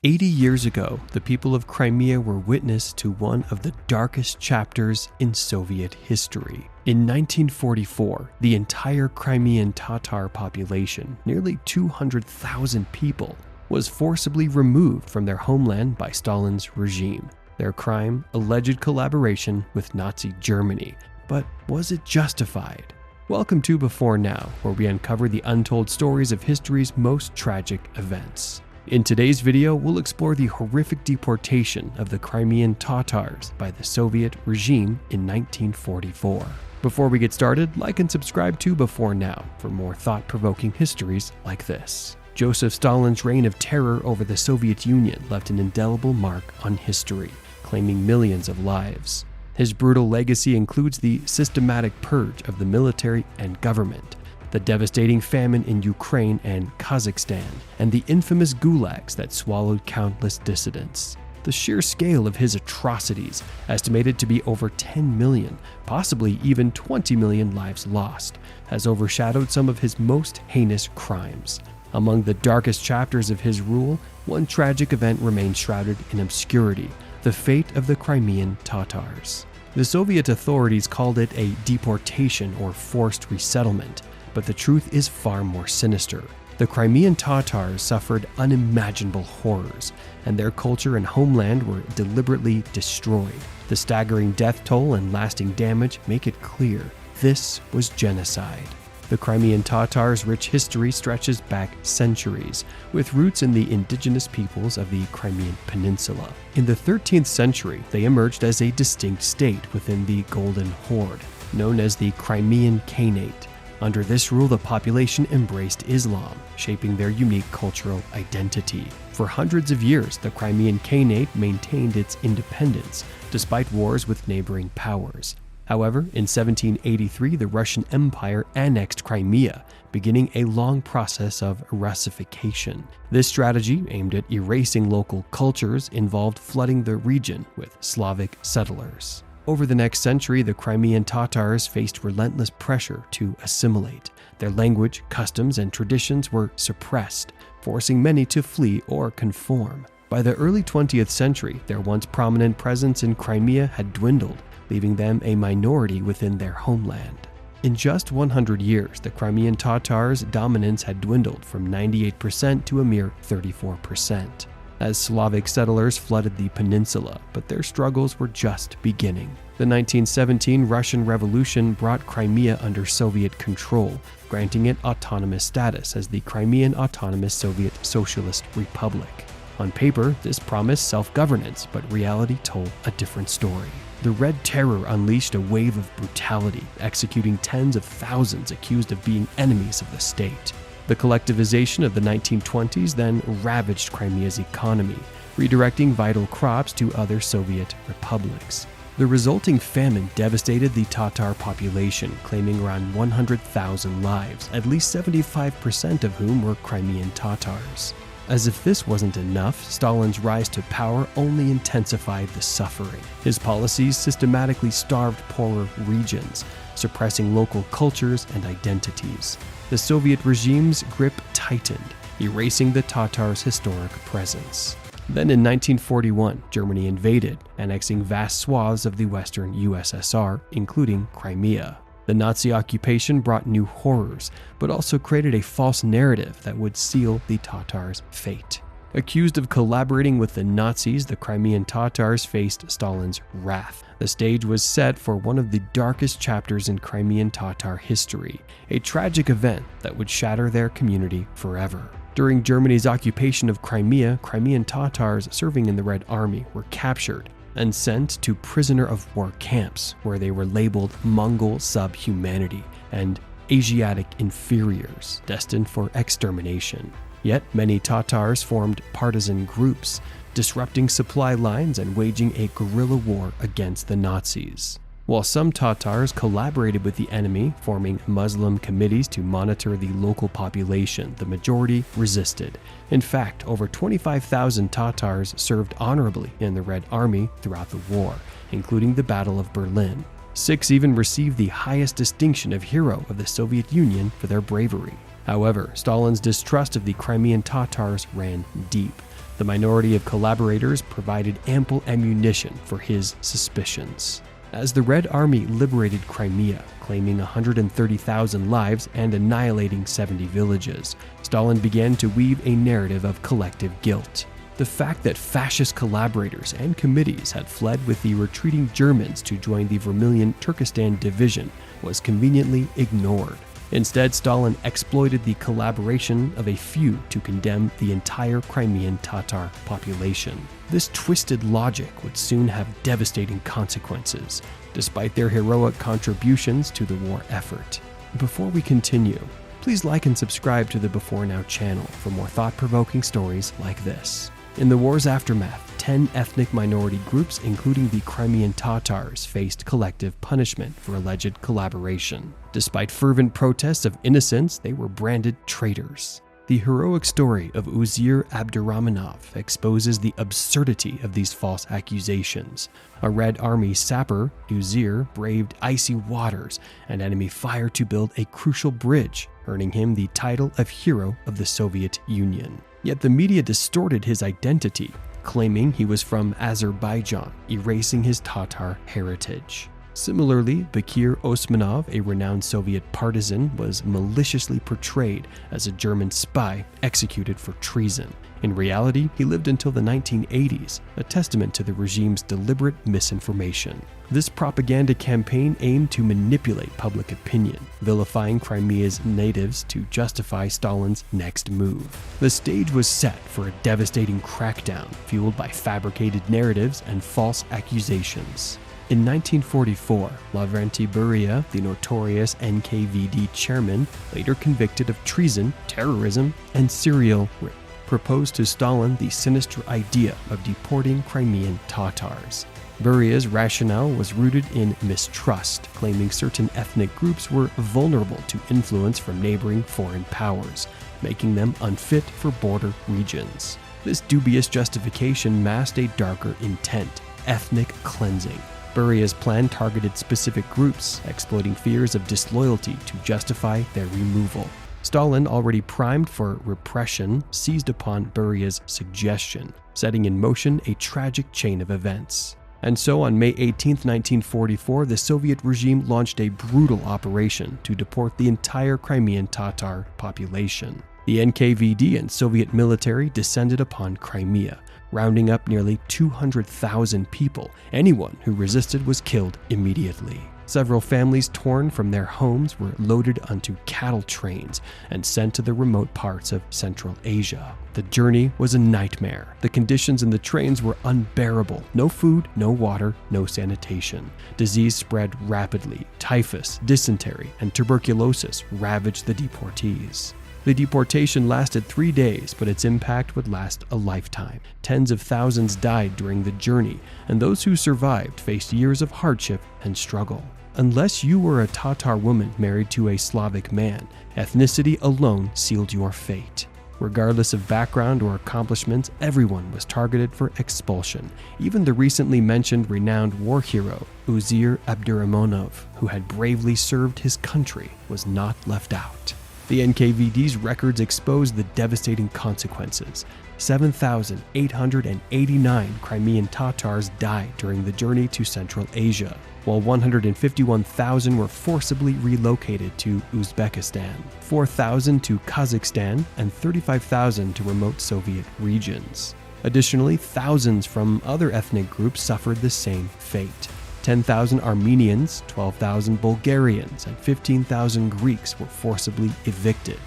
80 years ago, the people of Crimea were witness to one of the darkest chapters in Soviet history. In 1944, the entire Crimean Tatar population, nearly 200,000 people, was forcibly removed from their homeland by Stalin's regime. Their crime, alleged collaboration with Nazi Germany. But was it justified? Welcome to Before Now, where we uncover the untold stories of history's most tragic events. In today's video, we'll explore the horrific deportation of the Crimean Tatars by the Soviet regime in 1944. Before we get started, like and subscribe to Before Now for more thought-provoking histories like this. Joseph Stalin's reign of terror over the Soviet Union left an indelible mark on history, claiming millions of lives. His brutal legacy includes the systematic purge of the military and government, the devastating famine in Ukraine and Kazakhstan, and the infamous gulags that swallowed countless dissidents. The sheer scale of his atrocities, estimated to be over 10 million, possibly even 20 million lives lost, has overshadowed some of his most heinous crimes. Among the darkest chapters of his rule, one tragic event remains shrouded in obscurity: the fate of the Crimean Tatars. The Soviet authorities called it a deportation or forced resettlement, but the truth is far more sinister. The Crimean Tatars suffered unimaginable horrors, and their culture and homeland were deliberately destroyed. The staggering death toll and lasting damage make it clear this was genocide. The Crimean Tatars' rich history stretches back centuries, with roots in the indigenous peoples of the Crimean Peninsula. In the 13th century, they emerged as a distinct state within the Golden Horde, known as the Crimean Khanate. Under this rule, the population embraced Islam, shaping their unique cultural identity. For hundreds of years, the Crimean Khanate maintained its independence, despite wars with neighboring powers. However, in 1783, the Russian Empire annexed Crimea, beginning a long process of Russification. This strategy, aimed at erasing local cultures, involved flooding the region with Slavic settlers. Over the next century, the Crimean Tatars faced relentless pressure to assimilate. Their language, customs, and traditions were suppressed, forcing many to flee or conform. By the early 20th century, their once prominent presence in Crimea had dwindled, leaving them a minority within their homeland. In just 100 years, the Crimean Tatars' dominance had dwindled from 98% to a mere 34%. As Slavic settlers flooded the peninsula, but their struggles were just beginning. The 1917 Russian Revolution brought Crimea under Soviet control, granting it autonomous status as the Crimean Autonomous Soviet Socialist Republic. On paper, this promised self-governance, but reality told a different story. The Red Terror unleashed a wave of brutality, executing tens of thousands accused of being enemies of the state. The collectivization of the 1920s then ravaged Crimea's economy, redirecting vital crops to other Soviet republics. The resulting famine devastated the Tatar population, claiming around 100,000 lives, at least 75% of whom were Crimean Tatars. As if this wasn't enough, Stalin's rise to power only intensified the suffering. His policies systematically starved poorer regions, suppressing local cultures and identities. The Soviet regime's grip tightened, erasing the Tatars' historic presence. Then in 1941, Germany invaded, annexing vast swaths of the western USSR, including Crimea. The Nazi occupation brought new horrors, but also created a false narrative that would seal the Tatars' fate. Accused of collaborating with the Nazis, the Crimean Tatars faced Stalin's wrath. The stage was set for one of the darkest chapters in Crimean Tatar history, a tragic event that would shatter their community forever. During Germany's occupation of Crimea, Crimean Tatars serving in the Red Army were captured and sent to prisoner of war camps, where they were labeled Mongol subhumanity and Asiatic inferiors, destined for extermination. Yet many Tatars formed partisan groups, disrupting supply lines and waging a guerrilla war against the Nazis. While some Tatars collaborated with the enemy, forming Muslim committees to monitor the local population, the majority resisted. In fact, over 25,000 Tatars served honorably in the Red Army throughout the war, including the Battle of Berlin. 6 even received the highest distinction of Hero of the Soviet Union for their bravery. However, Stalin's distrust of the Crimean Tatars ran deep. The minority of collaborators provided ample ammunition for his suspicions. As the Red Army liberated Crimea, claiming 130,000 lives and annihilating 70 villages, Stalin began to weave a narrative of collective guilt. The fact that fascist collaborators and committees had fled with the retreating Germans to join the Vermilion Turkestan Division was conveniently ignored. Instead, Stalin exploited the collaboration of a few to condemn the entire Crimean Tatar population. This twisted logic would soon have devastating consequences, despite their heroic contributions to the war effort. Before we continue, please like and subscribe to the Before Now channel for more thought-provoking stories like this. In the war's aftermath, 10 ethnic minority groups, including the Crimean Tatars, faced collective punishment for alleged collaboration. Despite fervent protests of innocence, they were branded traitors. The heroic story of Uzir Abdurrahmanov exposes the absurdity of these false accusations. A Red Army sapper, Uzir braved icy waters and enemy fire to build a crucial bridge, earning him the title of Hero of the Soviet Union. Yet the media distorted his identity, claiming he was from Azerbaijan, erasing his Tatar heritage. Similarly, Bakir Osmanov, a renowned Soviet partisan, was maliciously portrayed as a German spy executed for treason. In reality, he lived until the 1980s, a testament to the regime's deliberate misinformation. This propaganda campaign aimed to manipulate public opinion, vilifying Crimea's natives to justify Stalin's next move. The stage was set for a devastating crackdown, fueled by fabricated narratives and false accusations. In 1944, Lavrentiy Beria, the notorious NKVD chairman, later convicted of treason, terrorism, and serial rape, proposed to Stalin the sinister idea of deporting Crimean Tatars. Beria's rationale was rooted in mistrust, claiming certain ethnic groups were vulnerable to influence from neighboring foreign powers, making them unfit for border regions. This dubious justification masked a darker intent: ethnic cleansing. Beria's plan targeted specific groups, exploiting fears of disloyalty to justify their removal. Stalin, already primed for repression, seized upon Beria's suggestion, setting in motion a tragic chain of events. And so on May 18, 1944, the Soviet regime launched a brutal operation to deport the entire Crimean Tatar population. The NKVD and Soviet military descended upon Crimea, rounding up nearly 200,000 people. Anyone who resisted was killed immediately. Several families torn from their homes were loaded onto cattle trains and sent to the remote parts of Central Asia. The journey was a nightmare. The conditions in the trains were unbearable. No food, no water, no sanitation. Disease spread rapidly. Typhus, dysentery, and tuberculosis ravaged the deportees. The deportation lasted 3 days, but its impact would last a lifetime. Tens of thousands died during the journey, and those who survived faced years of hardship and struggle. Unless you were a Tatar woman married to a Slavic man, ethnicity alone sealed your fate. Regardless of background or accomplishments, everyone was targeted for expulsion. Even the recently mentioned renowned war hero, Uzir Abdurrahmanov, who had bravely served his country, was not left out. The NKVD's records exposed the devastating consequences. 7,889 Crimean Tatars died during the journey to Central Asia, while 151,000 were forcibly relocated to Uzbekistan, 4,000 to Kazakhstan, and 35,000 to remote Soviet regions. Additionally, thousands from other ethnic groups suffered the same fate. 10,000 Armenians, 12,000 Bulgarians, and 15,000 Greeks were forcibly evicted.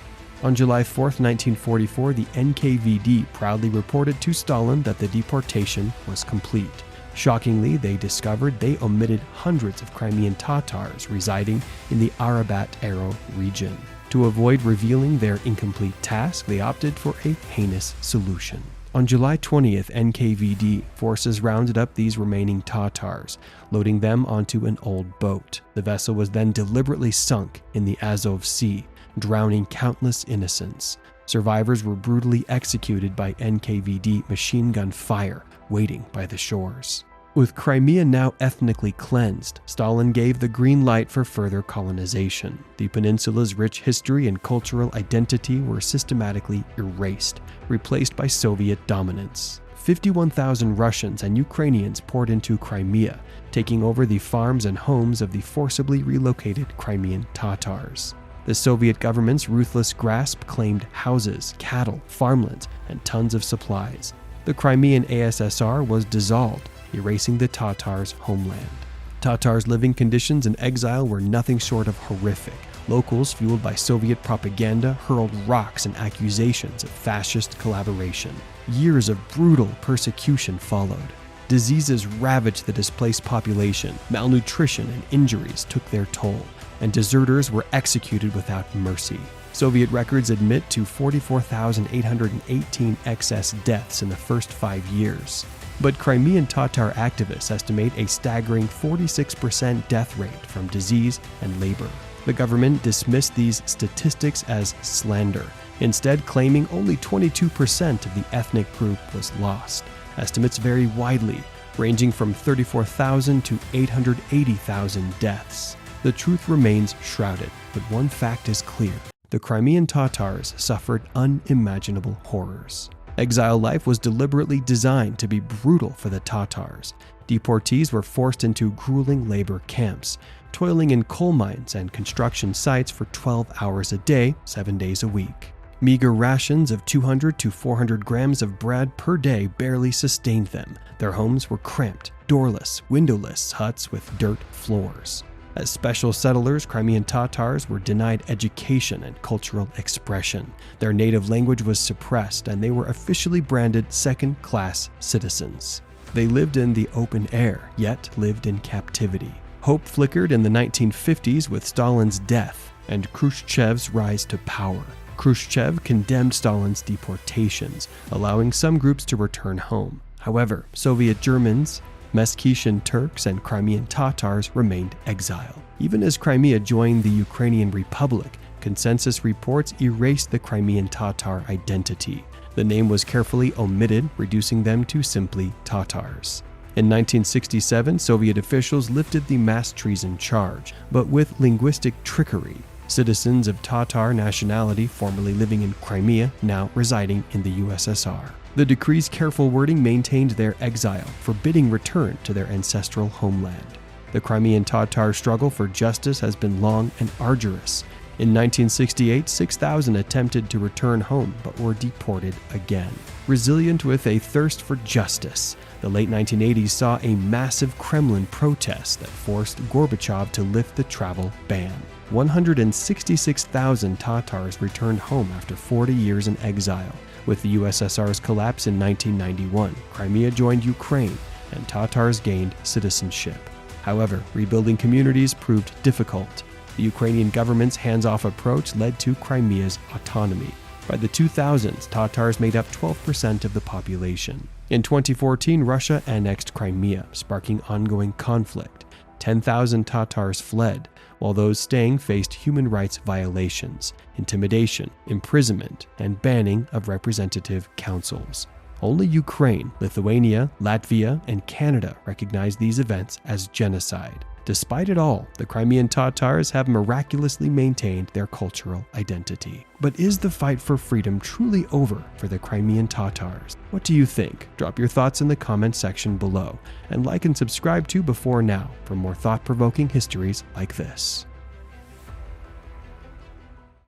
On July 4, 1944, the NKVD proudly reported to Stalin that the deportation was complete. Shockingly, they discovered they omitted hundreds of Crimean Tatars residing in the Arabat Aro region. To avoid revealing their incomplete task, they opted for a heinous solution. On July 20th, NKVD forces rounded up these remaining Tatars, loading them onto an old boat. The vessel was then deliberately sunk in the Azov Sea, drowning countless innocents. Survivors were brutally executed by NKVD machine gun fire, waiting by the shores. With Crimea now ethnically cleansed, Stalin gave the green light for further colonization. The peninsula's rich history and cultural identity were systematically erased, replaced by Soviet dominance. 51,000 Russians and Ukrainians poured into Crimea, taking over the farms and homes of the forcibly relocated Crimean Tatars. The Soviet government's ruthless grasp claimed houses, cattle, farmlands, and tons of supplies. The Crimean ASSR was dissolved, erasing the Tatars' homeland. Tatars' living conditions in exile were nothing short of horrific. Locals, fueled by Soviet propaganda, hurled rocks and accusations of fascist collaboration. Years of brutal persecution followed. Diseases ravaged the displaced population, malnutrition and injuries took their toll, and deserters were executed without mercy. Soviet records admit to 44,818 excess deaths in the first 5 years. But Crimean Tatar activists estimate a staggering 46% death rate from disease and labor. The government dismissed these statistics as slander, instead claiming only 22% of the ethnic group was lost. Estimates vary widely, ranging from 34,000 to 880,000 deaths. The truth remains shrouded, but one fact is clear. The Crimean Tatars suffered unimaginable horrors. Exile life was deliberately designed to be brutal for the Tatars. Deportees were forced into grueling labor camps, toiling in coal mines and construction sites for 12 hours a day, 7 days a week. Meager rations of 200 to 400 grams of bread per day barely sustained them. Their homes were cramped, doorless, windowless huts with dirt floors. As special settlers, Crimean Tatars were denied education and cultural expression. Their native language was suppressed, and they were officially branded second-class citizens. They lived in the open air, yet lived in captivity. Hope flickered in the 1950s with Stalin's death and Khrushchev's rise to power. Khrushchev condemned Stalin's deportations, allowing some groups to return home. However, Soviet Germans, Meskhetian Turks, and Crimean Tatars remained exiled. Even as Crimea joined the Ukrainian Republic, consensus reports erased the Crimean Tatar identity. The name was carefully omitted, reducing them to simply Tatars. In 1967, Soviet officials lifted the mass treason charge, but with linguistic trickery. Citizens of Tatar nationality formerly living in Crimea, now residing in the USSR. The decree's careful wording maintained their exile, forbidding return to their ancestral homeland. The Crimean Tatar struggle for justice has been long and arduous. In 1968, 6,000 attempted to return home but were deported again. Resilient with a thirst for justice, the late 1980s saw a massive Kremlin protest that forced Gorbachev to lift the travel ban. 166,000 Tatars returned home after 40 years in exile. With the USSR's collapse in 1991, Crimea joined Ukraine, and Tatars gained citizenship. However, rebuilding communities proved difficult. The Ukrainian government's hands-off approach led to Crimea's autonomy. By the 2000s, Tatars made up 12% of the population. In 2014, Russia annexed Crimea, sparking ongoing conflict. 10,000 Tatars fled, while those staying faced human rights violations, intimidation, imprisonment, and banning of representative councils. Only Ukraine, Lithuania, Latvia, and Canada recognize these events as genocide. Despite it all, the Crimean Tatars have miraculously maintained their cultural identity. But is the fight for freedom truly over for the Crimean Tatars? What do you think? Drop your thoughts in the comments section below, and like and subscribe to Before Now for more thought-provoking histories like this.